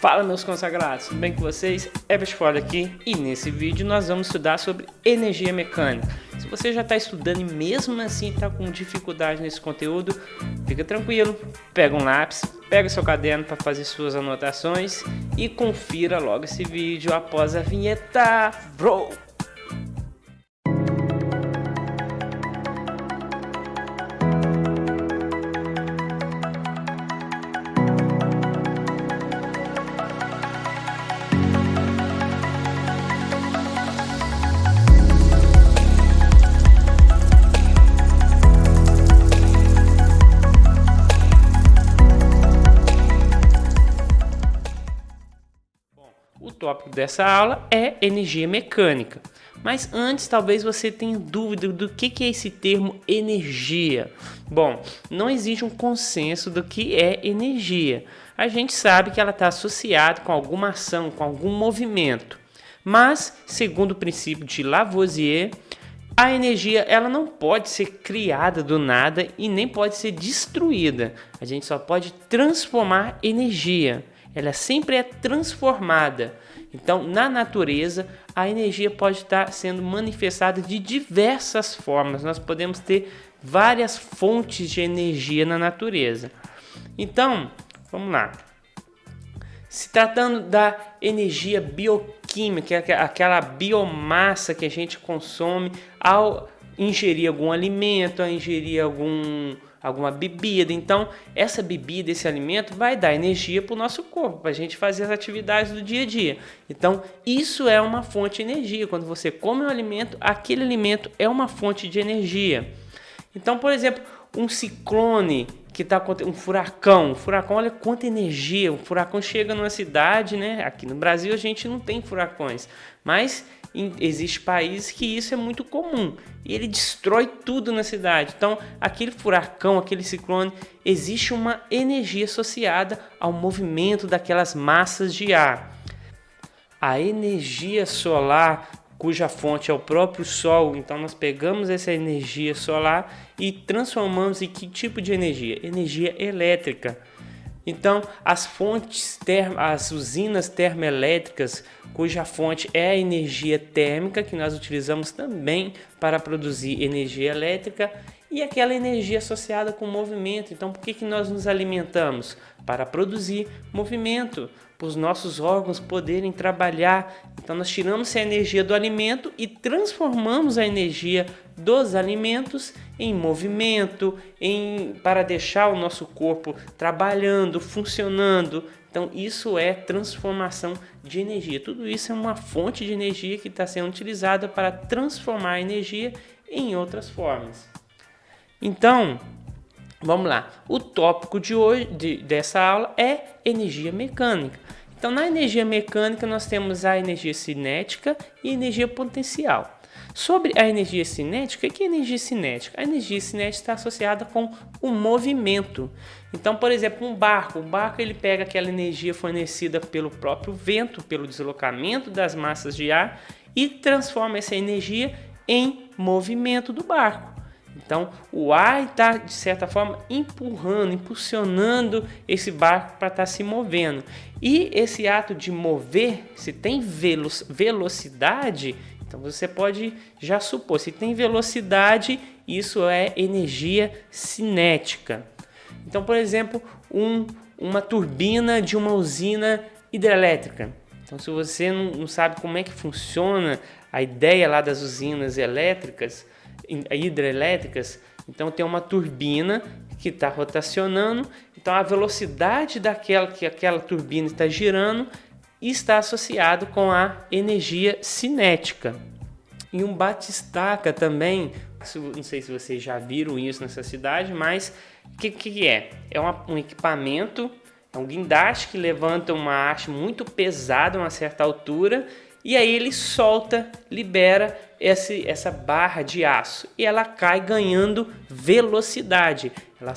Fala, meus consagrados, tudo bem com vocês? Herbert Ford aqui, e nesse vídeo nós vamos estudar sobre energia mecânica. Se você já está estudando e mesmo assim está com dificuldade nesse conteúdo, fica tranquilo, pega um lápis, pega seu caderno para fazer suas anotações e confira logo esse vídeo após a vinheta. Bro! O tópico dessa aula é energia mecânica, mas antes talvez você tenha dúvida do que é esse termo energia. Bom, não existe um consenso do que é energia. A gente sabe que ela está associada com alguma ação, com algum movimento, mas segundo o princípio de Lavoisier, a energia ela não pode ser criada do nada e nem pode ser destruída. A gente só pode transformar energia. Ela sempre é transformada. Então, na natureza, a energia pode estar sendo manifestada de diversas formas. Nós podemos ter várias fontes de energia na natureza. Então, vamos lá. Se tratando da energia bioquímica, que é aquela biomassa que a gente consome ao ingerir algum alimento, ao ingerir alguma bebida. Então, essa bebida, esse alimento vai dar energia para o nosso corpo, para a gente fazer as atividades do dia a dia. Então, isso é uma fonte de energia. Quando você come um alimento, aquele alimento é uma fonte de energia. Então, por exemplo, um ciclone que está com um furacão, olha quanta energia. Um furacão chega numa cidade, né? Aqui no Brasil a gente não tem furacões, mas existem países que isso é muito comum e ele destrói tudo na cidade. Então, aquele furacão, aquele ciclone, existe uma energia associada ao movimento daquelas massas de ar. A energia solar, cuja fonte é o próprio Sol, então nós pegamos essa energia solar e transformamos em que tipo de energia? Energia elétrica. Então, as usinas termoelétricas, cuja fonte é a energia térmica, que nós utilizamos também para produzir energia elétrica, e aquela energia associada com movimento. Então, por que nós nos alimentamos? Para produzir movimento, para os nossos órgãos poderem trabalhar. Então, nós tiramos a energia do alimento e transformamos a energia dos alimentos em movimento, para deixar o nosso corpo trabalhando, funcionando. Então, isso é transformação de energia. Tudo isso é uma fonte de energia que está sendo utilizada para transformar a energia em outras formas. Então, vamos lá. O tópico de hoje, dessa aula, é energia mecânica. Então, na energia mecânica, nós temos a energia cinética e a energia potencial. Sobre a energia cinética, o que é energia cinética? A energia cinética está associada com o movimento. Então, por exemplo, um barco ele pega aquela energia fornecida pelo próprio vento, pelo deslocamento das massas de ar e transforma essa energia em movimento do barco. Então, o ar está, de certa forma, impulsionando esse barco para estar se movendo. E esse ato de mover, se tem velocidade, então você pode já supor, se tem velocidade, isso é energia cinética. Então, por exemplo, uma turbina de uma usina hidrelétrica. Então, se você não sabe como é que funciona a ideia lá das usinas hidrelétricas, então tem uma turbina que está rotacionando, então a velocidade que aquela turbina está girando está associado com a energia cinética. E um batistaca também, não sei se vocês já viram isso nessa cidade, mas o que é? É um equipamento, é um guindaste que levanta uma haste muito pesada a uma certa altura e aí ele libera essa barra de aço e ela cai ganhando velocidade. Ela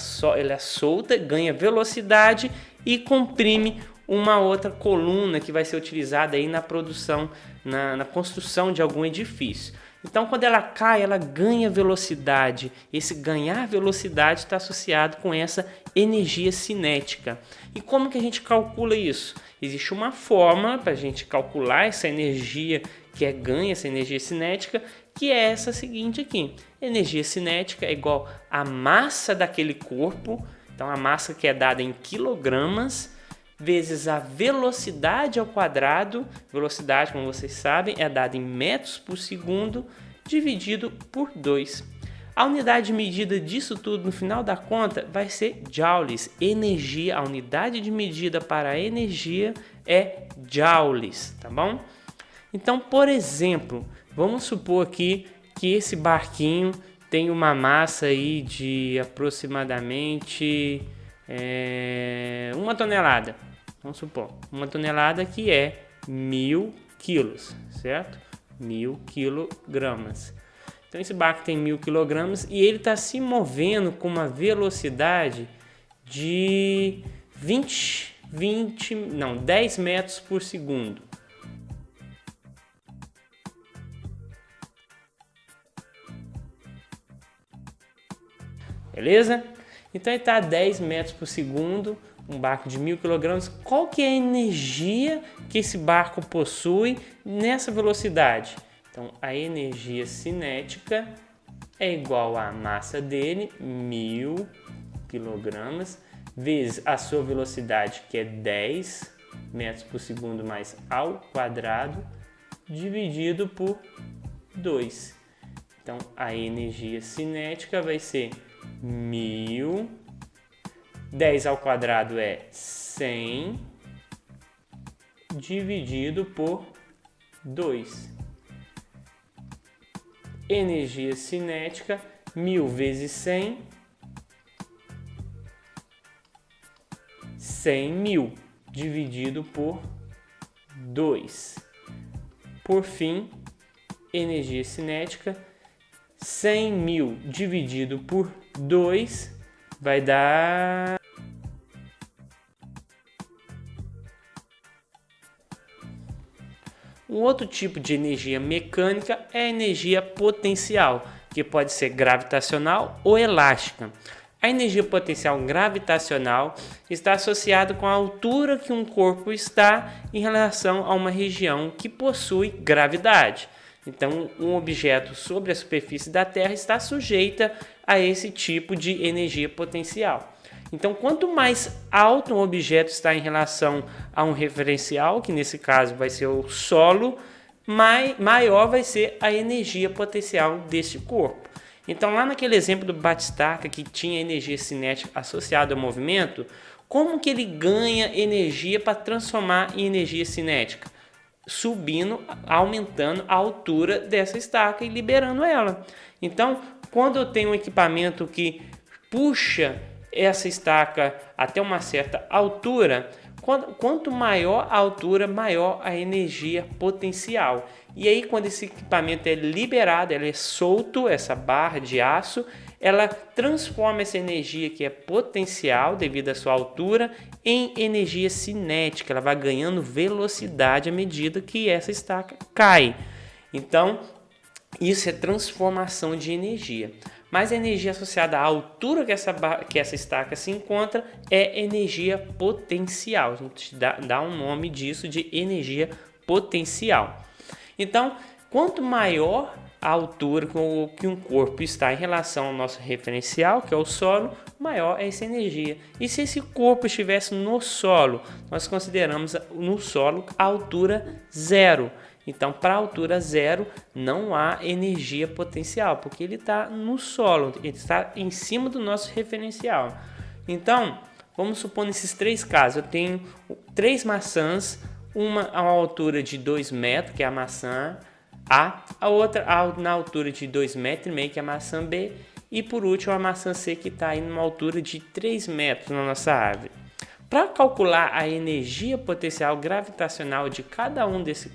é solta, ganha velocidade e comprime uma outra coluna que vai ser utilizada aí na produção, na construção de algum edifício. Então, quando ela cai, ela ganha velocidade. Esse ganhar velocidade está associado com essa energia cinética. E como que a gente calcula isso? Existe uma forma para a gente calcular essa energia que é ganha, essa energia cinética, que é essa seguinte aqui. Energia cinética é igual à massa daquele corpo, então a massa que é dada em quilogramas, vezes a velocidade ao quadrado. Velocidade, como vocês sabem, é dada em metros por segundo, dividido por 2. A unidade de medida disso tudo, no final da conta, vai ser joules. Energia, a unidade de medida para a energia é joules, tá bom? Então, por exemplo, vamos supor aqui que esse barquinho tem uma massa aí de aproximadamente 1 tonelada. Vamos supor, 1 tonelada que é 1000 quilos, certo? 1000 quilogramas. Então esse barco tem 1000 quilogramas e ele está se movendo com uma velocidade de 10 metros por segundo. Beleza? Então ele está a 10 metros por segundo, um barco de 1000 quilogramas. Qual que é a energia que esse barco possui nessa velocidade? Então a energia cinética é igual à massa dele, 1000 quilogramas, vezes a sua velocidade, que é 10 metros por segundo mais ao quadrado, dividido por 2. Então a energia cinética vai ser 1000, 10 ao quadrado é 100, dividido por 2. Energia cinética, 1000 vezes 100, 100.000, dividido por 2. Por fim, energia cinética, 100.000 dividido por 2 vai dar... Um outro tipo de energia mecânica é a energia potencial, que pode ser gravitacional ou elástica. A energia potencial gravitacional está associada com a altura que um corpo está em relação a uma região que possui gravidade. Então, um objeto sobre a superfície da Terra está sujeita a esse tipo de energia potencial. Então, quanto mais alto um objeto está em relação a um referencial, que nesse caso vai ser o solo, maior vai ser a energia potencial desse corpo. Então, lá naquele exemplo do batistaca que tinha energia cinética associada ao movimento, como que ele ganha energia para transformar em energia cinética? Subindo, aumentando a altura dessa estaca e liberando ela. Então, quando eu tenho um equipamento que puxa essa estaca até uma certa altura, quanto maior a altura, maior a energia potencial. E aí, quando esse equipamento é liberado, ele é solto, essa barra de aço, ela transforma essa energia que é potencial devido à sua altura em energia cinética. Ela vai ganhando velocidade à medida que essa estaca cai. Então, isso é transformação de energia. Mas a energia associada à altura que essa estaca se encontra é energia potencial. A gente dá um nome disso de energia potencial. Então, quanto maior a altura que um corpo está em relação ao nosso referencial, que é o solo, maior é essa energia. E se esse corpo estivesse no solo, nós consideramos no solo a altura zero. Então, para a altura zero, não há energia potencial, porque ele está no solo, ele está em cima do nosso referencial. Então, vamos supor nesses três casos, eu tenho 3 maçãs, uma a uma altura de 2 metros, que é a maçã a outra na altura de 2,5 metros, que é a maçã B, e por último a maçã C, que está em uma altura de 3 metros na nossa árvore. Para calcular a energia potencial gravitacional de cada um desses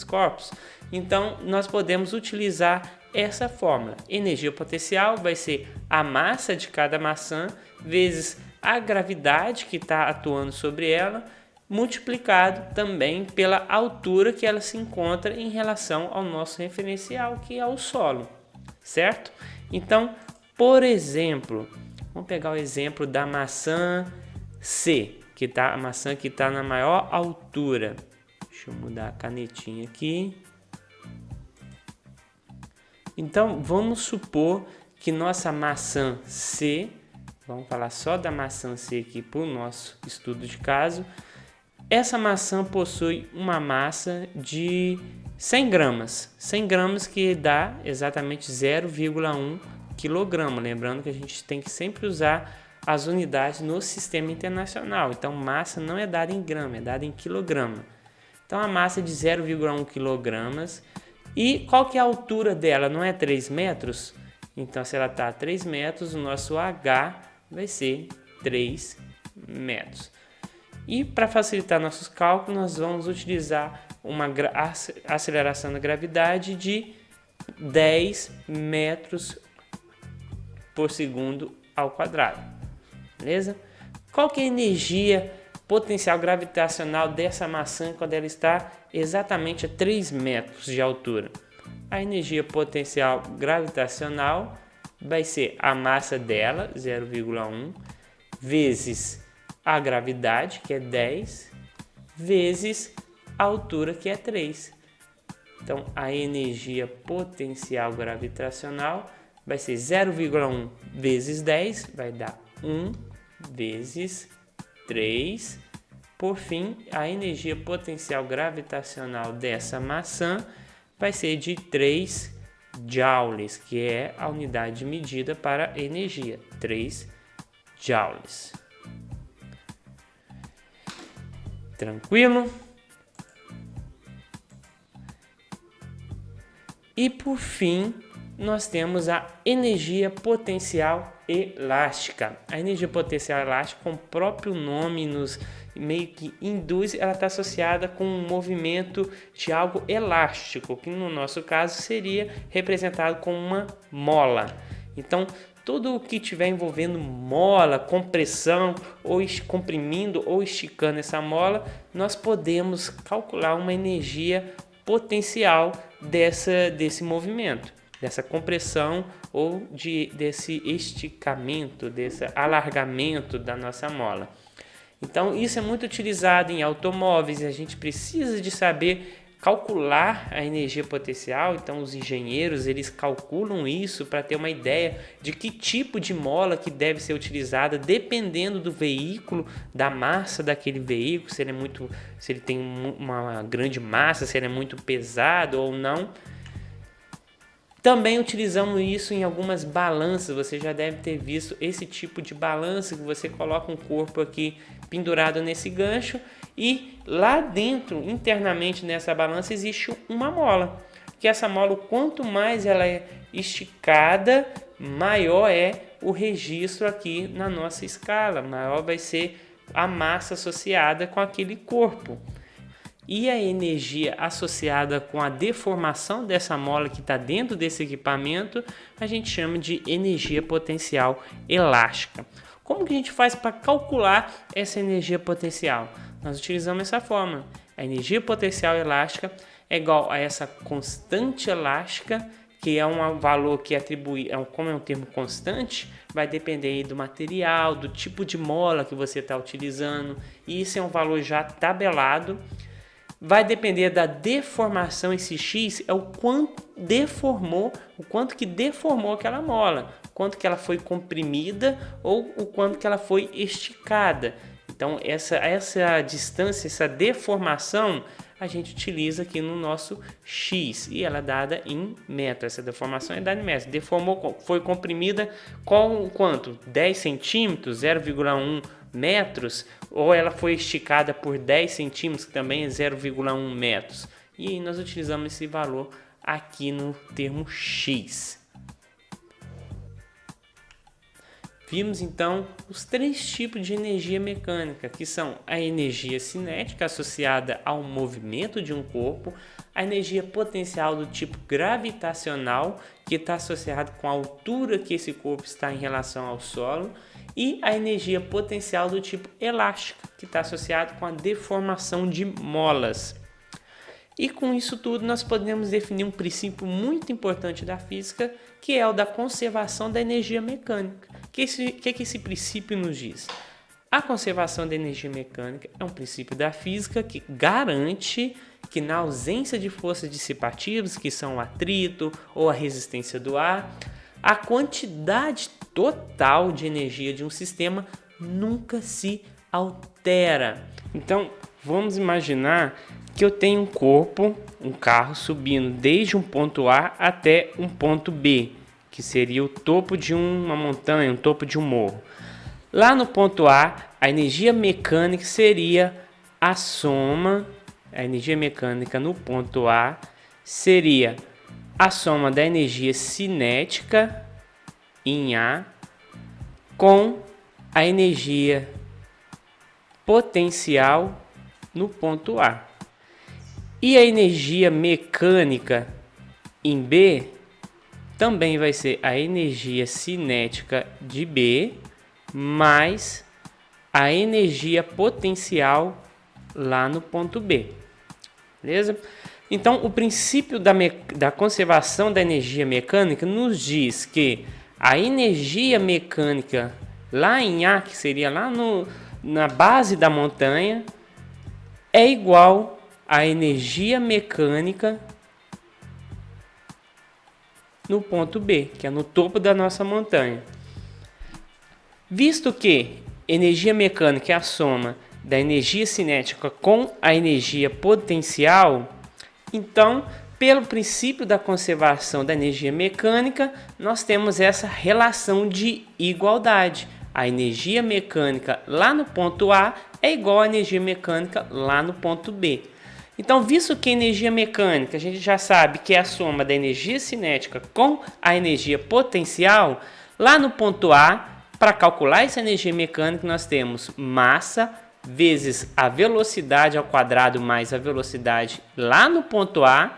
corpos, então nós podemos utilizar essa fórmula. Energia potencial vai ser a massa de cada maçã vezes a gravidade que está atuando sobre ela, multiplicado também pela altura que ela se encontra em relação ao nosso referencial, que é o solo, certo? Então, por exemplo, vamos pegar o exemplo da maçã C, a maçã que está na maior altura. Deixa eu mudar a canetinha aqui. Então, vamos supor que nossa maçã C, vamos falar só da maçã C aqui para o nosso estudo de caso. Essa maçã possui uma massa de 100 gramas. 100 gramas que dá exatamente 0,1 quilograma. Lembrando que a gente tem que sempre usar as unidades no sistema internacional. Então, massa não é dada em grama, é dada em quilograma. Então, a massa é de 0,1 quilogramas. E qual que é a altura dela? Não é 3 metros? Então, se ela está a 3 metros, o nosso H vai ser 3 metros. E para facilitar nossos cálculos, nós vamos utilizar uma aceleração da gravidade de 10 metros por segundo ao quadrado. Beleza? Qual que é a energia potencial gravitacional dessa maçã quando ela está exatamente a 3 metros de altura? A energia potencial gravitacional vai ser a massa dela, 0,1, vezes a gravidade, que é 10, vezes a altura, que é 3. Então, a energia potencial gravitacional vai ser 0,1 vezes 10, vai dar 1 vezes 3. Por fim, a energia potencial gravitacional dessa maçã vai ser de 3 joules, que é a unidade de medida para energia, 3 joules. Tranquilo? E por fim, nós temos a energia potencial elástica. A energia potencial elástica, com o próprio nome nos meio que induz, ela está associada com um movimento de algo elástico, que no nosso caso seria representado como uma mola. Então, tudo o que estiver envolvendo mola, compressão, ou comprimindo ou esticando essa mola, nós podemos calcular uma energia potencial desse movimento, dessa compressão ou desse esticamento, desse alargamento da nossa mola. Então, isso é muito utilizado em automóveis e a gente precisa de saber calcular a energia potencial. Então, os engenheiros, eles calculam isso para ter uma ideia de que tipo de mola que deve ser utilizada, dependendo do veículo, da massa daquele veículo, se ele tem uma grande massa, se ele é muito pesado ou não. Também utilizamos isso em algumas balanças. Você já deve ter visto esse tipo de balança, que você coloca um corpo aqui pendurado nesse gancho e lá dentro, internamente nessa balança, existe uma mola. Que essa mola, quanto mais ela é esticada, maior é o registro aqui na nossa escala, maior vai ser a massa associada com aquele corpo. E a energia associada com a deformação dessa mola que está dentro desse equipamento, a gente chama de energia potencial elástica. Como que a gente faz para calcular essa energia potencial? Nós utilizamos essa fórmula. A energia potencial elástica é igual a essa constante elástica, que é um valor que atribui, como é um termo constante, vai depender aí do material, do tipo de mola que você está utilizando. E isso é um valor já tabelado. Vai depender da deformação, esse X é o quanto que deformou aquela mola, quanto que ela foi comprimida ou o quanto que ela foi esticada. Então essa distância, essa deformação, a gente utiliza aqui no nosso X e ela é dada em metros. Essa deformação é dada em metros. Deformou, foi comprimida com quanto? 10 centímetros, 0,1 metros, ou ela foi esticada por 10 centímetros, que também é 0,1 metros. E aí nós utilizamos esse valor aqui no termo X. Vimos então os 3 tipos de energia mecânica, que são a energia cinética associada ao movimento de um corpo, a energia potencial do tipo gravitacional, que está associado com a altura que esse corpo está em relação ao solo, e a energia potencial do tipo elástica, que está associado com a deformação de molas. E com isso tudo nós podemos definir um princípio muito importante da física, que é o da conservação da energia mecânica. O que esse princípio nos diz? A conservação da energia mecânica é um princípio da física que garante que na ausência de forças dissipativas, que são o atrito ou a resistência do ar, a quantidade total de energia de um sistema nunca se altera. Então, vamos imaginar que eu tenho um corpo, um carro subindo desde um ponto A até um ponto B, que seria o topo de uma montanha, um topo de um morro. Lá no ponto A, a energia mecânica seria a soma, a energia mecânica no ponto A seria a soma da energia cinética em A com a energia potencial no ponto A. E a energia mecânica em B também vai ser a energia cinética de B mais a energia potencial lá no ponto B. Beleza? Então, o princípio da conservação da energia mecânica nos diz que a energia mecânica lá em A, que seria lá na base da montanha, é igual à energia mecânica no ponto B, que é no topo da nossa montanha. Visto que energia mecânica é a soma da energia cinética com a energia potencial, então, pelo princípio da conservação da energia mecânica, nós temos essa relação de igualdade. A energia mecânica lá no ponto A é igual à energia mecânica lá no ponto B. Então, visto que a energia mecânica a gente já sabe que é a soma da energia cinética com a energia potencial, lá no ponto A, para calcular essa energia mecânica, nós temos massa vezes a velocidade ao quadrado mais a velocidade lá no ponto A,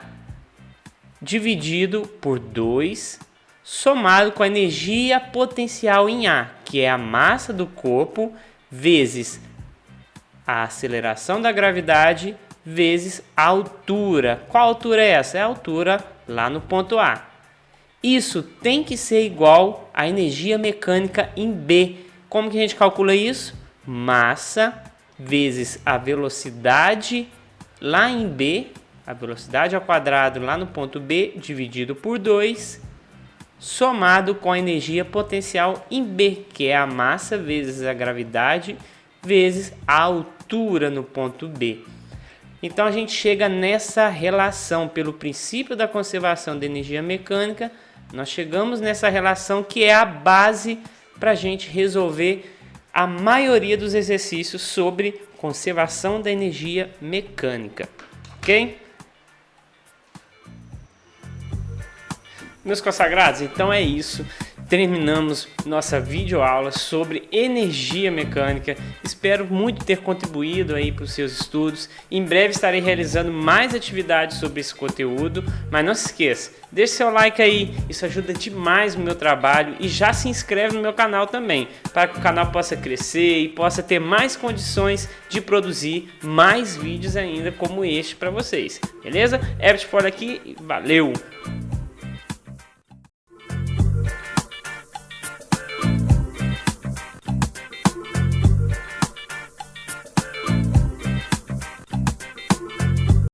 dividido por 2, somado com a energia potencial em A, que é a massa do corpo, vezes a aceleração da gravidade, vezes a altura. Qual altura é essa? É a altura lá no ponto A. Isso tem que ser igual à energia mecânica em B. Como que a gente calcula isso? Massa vezes a velocidade lá em B, a velocidade ao quadrado lá no ponto B, dividido por 2, somado com a energia potencial em B, que é a massa vezes a gravidade vezes a altura no ponto B. Então a gente chega nessa relação pelo princípio da conservação da energia mecânica. Nós chegamos nessa relação que é a base para a gente resolver a maioria dos exercícios sobre conservação da energia mecânica, ok? Meus consagrados, então é isso. Terminamos nossa videoaula sobre energia mecânica. Espero muito ter contribuído aí para os seus estudos. Em breve estarei realizando mais atividades sobre esse conteúdo, mas não se esqueça, deixe seu like aí, isso ajuda demais no meu trabalho, e já se inscreve no meu canal também, para que o canal possa crescer e possa ter mais condições de produzir mais vídeos ainda como este para vocês. Beleza? Herbert Ford aqui, valeu!